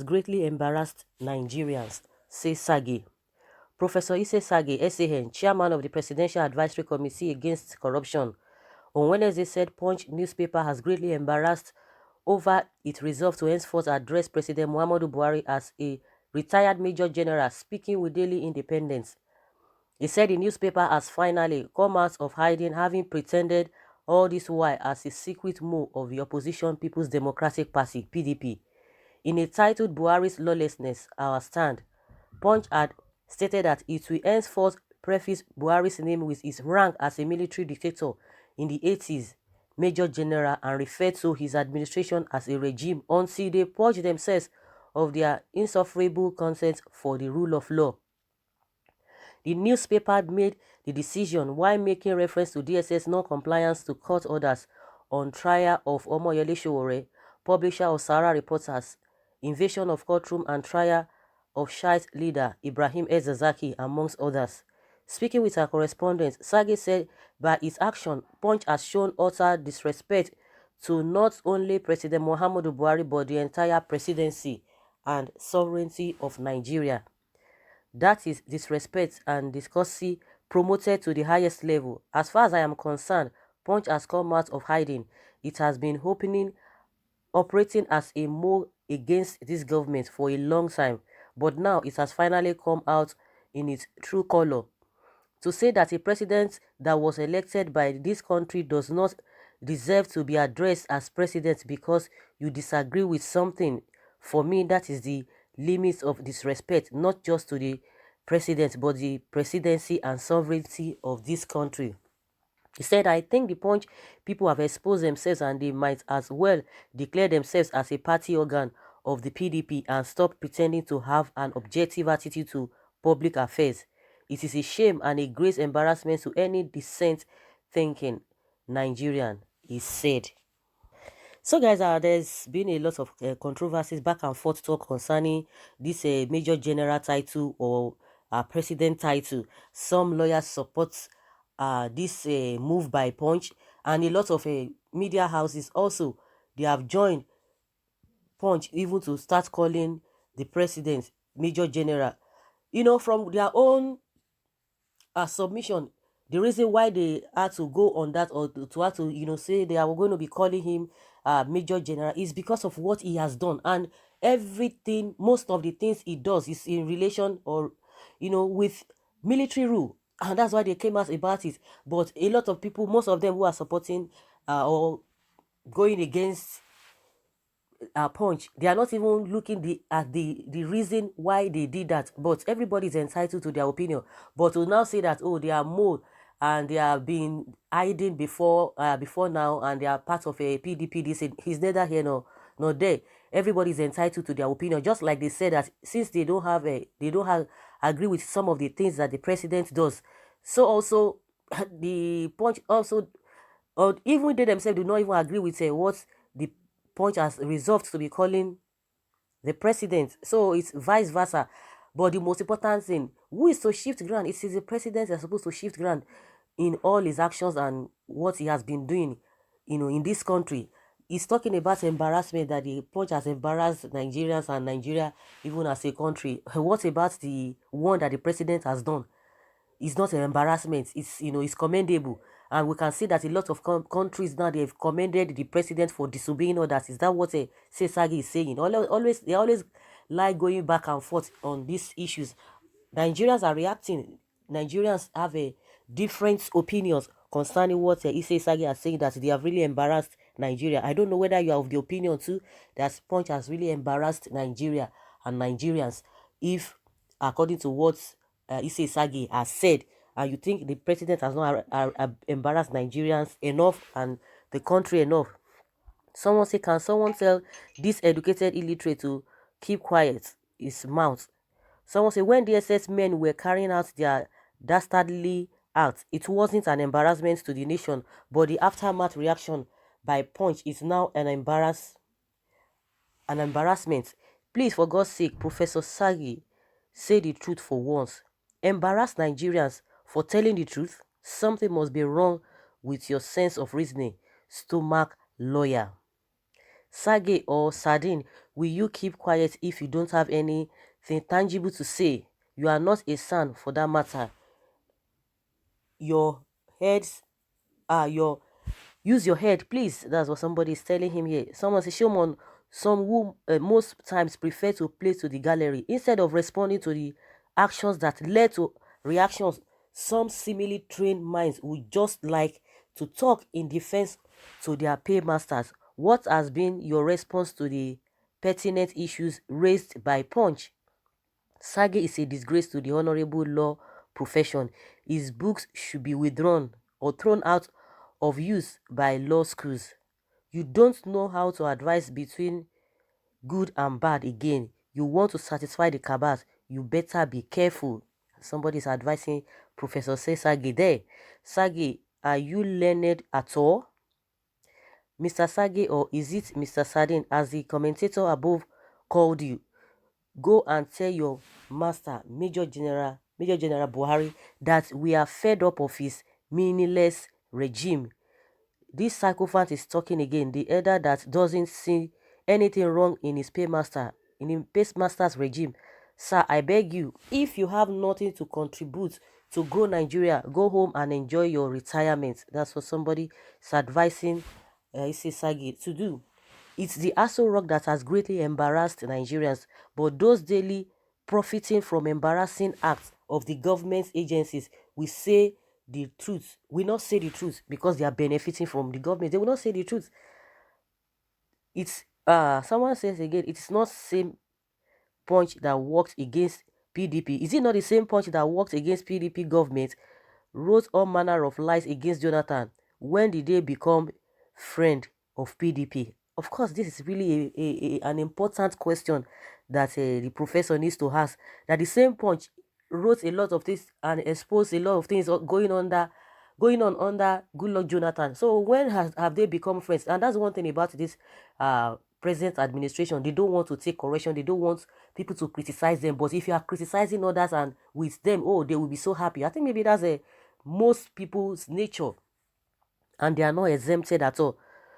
greatly embarrassed Nigerians, says Saga. Professor Saga, SAN, chairman of the Presidential Advisory Committee Against Corruption, on Wednesday said Punch newspaper has greatly embarrassed over its resolve to henceforth address President Muhammadu Buhari as a retired Major General speaking with Daily Independence. He said the newspaper has finally come out of hiding, having pretended all this while as a secret move of the opposition People's Democratic Party, PDP. In a titled Buhari's Lawlessness, Our Stand, Punch had stated that it will henceforth preface Buhari's name with his rank as a military dictator in the 80s, Major General, and refer to his administration as a regime until they purge themselves of their insufferable consent for the rule of law. The newspaper made the decision while making reference to DSS non-compliance to court orders on trial of Omoyele Sowore, publisher of Sahara Reporters, invasion of courtroom and trial of Shiite leader Ibrahim Ezazaki, amongst others. Speaking with her correspondent, Saga said by its action, Punch has shown utter disrespect to not only President Muhammadu Buhari but the entire presidency and sovereignty of Nigeria. That is disrespect and discourtesy promoted to the highest level. As far as I am concerned, Punch has come out of hiding. It has been operating as a mole against this government for a long time, but now it has finally come out in its true color. To say that a president that was elected by this country does not deserve to be addressed as president because you disagree with something, for me, that is the limits of disrespect, not just to the president, but the presidency and sovereignty of this country. He said, I think the Punch people have exposed themselves and they might as well declare themselves as a party organ of the PDP and stop pretending to have an objective attitude to public affairs. It is a shame and a great embarrassment to any decent thinking Nigerian, he said. So guys, there's been a lot of controversies, back and forth talk concerning this Major General title or President title. Some lawyers support this move by Punch, and a lot of media houses also, they have joined Punch even to start calling the president Major General. You know, from their own submission, the reason why they had to go on that or to have to, say they are going to be calling him Major General is because of what he has done. And everything, most of the things he does is in relation or, with military rule. And that's why they came out about it. But a lot of people, most of them who are supporting or going against Punch, they are not even looking at the reason why they did that. But everybody is entitled to their opinion. But to now say that, oh, they are more and they have been hiding before now and they are part of a PDP, this he's neither here nor there. Everybody is entitled to their opinion. Just like they said that since they don't agree with some of the things that the president does, so also the Punch also, or even they themselves do not even agree with what the Punch has resolved to be calling the president. So it's vice versa. But the most important thing, who is to shift ground? It is the president that's supposed to shift ground in all his actions and what he has been doing, in this country. He's talking about embarrassment, that the Punch has embarrassed Nigerians and Nigeria even as a country. What about the one that the president has done? It's not an embarrassment. It's commendable. And we can see that a lot of countries now, they've commended the president for disobeying orders. Is that what Saga is saying? They always like going back and forth on these issues. Nigerians are reacting. Nigerians have a different opinions concerning what Saga is saying, that they have really embarrassed Nigeria. I don't know whether you are of the opinion too that Punch has really embarrassed Nigeria and Nigerians. If, according to what Saga has said, and you think the president has not embarrassed Nigerians enough and the country enough. Someone say, can someone tell this educated illiterate to keep quiet his mouth? Someone say, when the SS men were carrying out their dastardly act, it wasn't an embarrassment to the nation, but the aftermath reaction by Punch is now an embarrassment. Please, for God's sake, Professor Saga, say the truth for once. Embarrass Nigerians for telling the truth. Something must be wrong with your sense of reasoning. Stomach lawyer. Saga or Sardine, Will you keep quiet if you don't have anything tangible to say? You are not a son for that matter. Your heads are your use your head, please. That's what somebody is telling him here. Someone says, Showman, some who most times prefer to play to the gallery instead of responding to the actions that led to reactions. Some seemingly trained minds would just like to talk in defense to their paymasters. What has been your response to the pertinent issues raised by Punch? Sage is a disgrace to the honorable law profession. His books should be withdrawn or thrown out of use by law schools. You don't know how to advise between good and bad again. You want to satisfy the cabals. You better be careful. Somebody is advising Professor Sage there. Sage, are you learned at all? Mr. Sage, or is it Mr. Sardin, as the commentator above called you? Go and tell your master, Major General Buhari, that we are fed up of his meaningless regime. This sycophant is talking again. The elder that doesn't see anything wrong in his paymaster's regime. Sir, I beg you, if you have nothing to contribute to grow Nigeria, go home and enjoy your retirement. That's what somebody is advising Issei Sagi to do. It's the F0R that has greatly embarrassed Nigerians, but those daily profiting from embarrassing acts of the government agencies will say the truth, will not say the truth because they are benefiting from the government. They will not say the truth. It's someone says again, it's not same Punch that worked against PDP. Is it not the same Punch that worked against PDP government, wrote all manner of lies against Jonathan? When did they become friend of PDP? Of course, this is really an important question that the professor needs to ask. That the same Punch wrote a lot of things and exposed a lot of things going on under Goodluck Jonathan. So when have they become friends? And that's one thing about this present administration. They don't want to take correction. They don't want people to criticize them. But if you are criticizing others and with them, oh, they will be so happy. I think maybe that's most people's nature, and they are not exempted at all.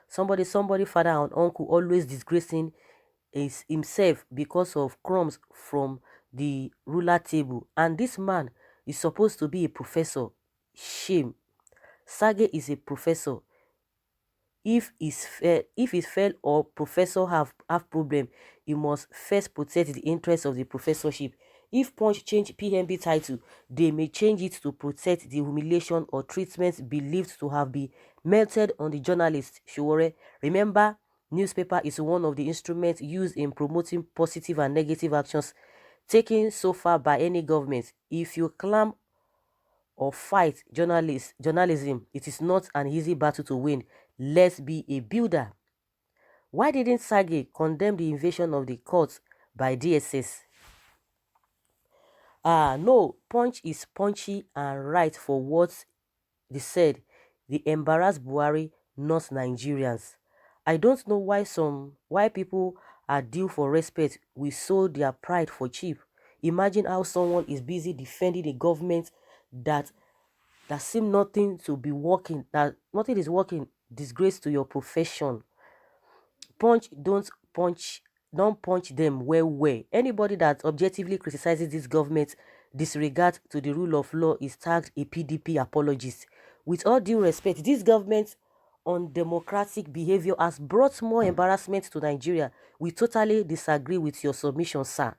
Somebody, father and uncle always disgracing is himself because of crumbs from the ruler table. And this man is supposed to be a professor. Shame. Sage is a professor. If his fellow or professor have problem, he must first protect the interest of the professorship. If Punch change PMB title, they may change it to protect the humiliation or treatment believed to have been melted on the journalist Showore. Remember, newspaper is one of the instruments used in promoting positive and negative actions taken so far by any government. If you claim or fight journalism, it is not an easy battle to win. Let's be a builder. Why didn't Sage condemn the invasion of the courts by DSS? No, Punch is punchy and right for what they said. They embarrass Buhari, not Nigerians. I don't know why people are due for respect. We sold their pride for cheap. Imagine how someone is busy defending a government that seem nothing to be working, that nothing is working. Disgrace to your profession. Don't punch them well. Anybody that objectively criticizes this government disregard to the rule of law is tagged a PDP apologist. With all due respect, this government undemocratic behavior has brought more embarrassment to Nigeria. We totally disagree with your submission, sir.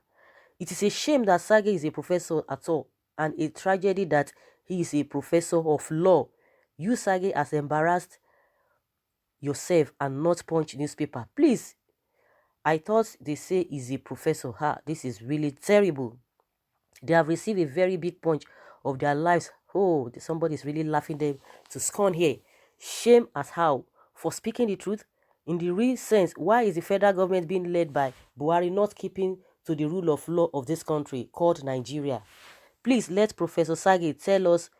It is a shame that Sage is a professor at all, and a tragedy that he is a professor of law. You, Sage, has embarrassed yourself and not Punch newspaper. Please, I thought they say he's a professor. This is really terrible. They have received a very big punch of their lives. Oh, somebody is really laughing them to scorn here. Shame as how? For speaking the truth? In the real sense, why is the federal government being led by Buhari not keeping to the rule of law of this country called Nigeria? Please let Professor Sage tell us,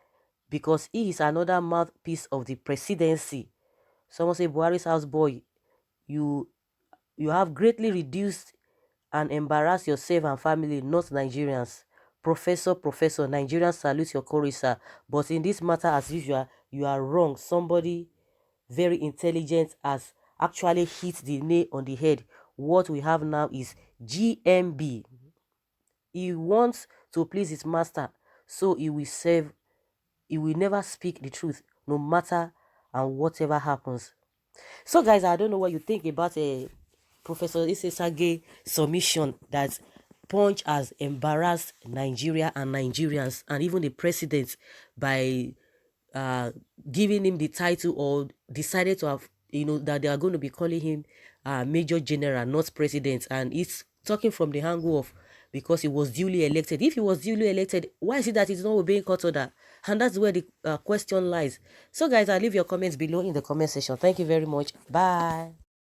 because he is another mouthpiece of the presidency. Someone say, Buhari's houseboy, you have greatly reduced and embarrassed yourself and family, not Nigerians. Professor, Nigerians salute your courage, sir. But in this matter, as usual, you are wrong. Somebody very intelligent has actually hit the nail on the head what we have now is GMB. He wants to please his master, so he will serve. He will never speak the truth, no matter and whatever happens. So, guys, I don't know what you think about Professor Isesage submission that Punch has embarrassed Nigeria and Nigerians and even the president by uh, giving him the title, or decided to have, that they are going to be calling him Major General, not President. And it's talking from the angle of, because he was duly elected. If he was duly elected, why is it that he's not obeying court order? And that's where the question lies. So, guys, I'll leave your comments below in the comment section. Thank you very much. Bye.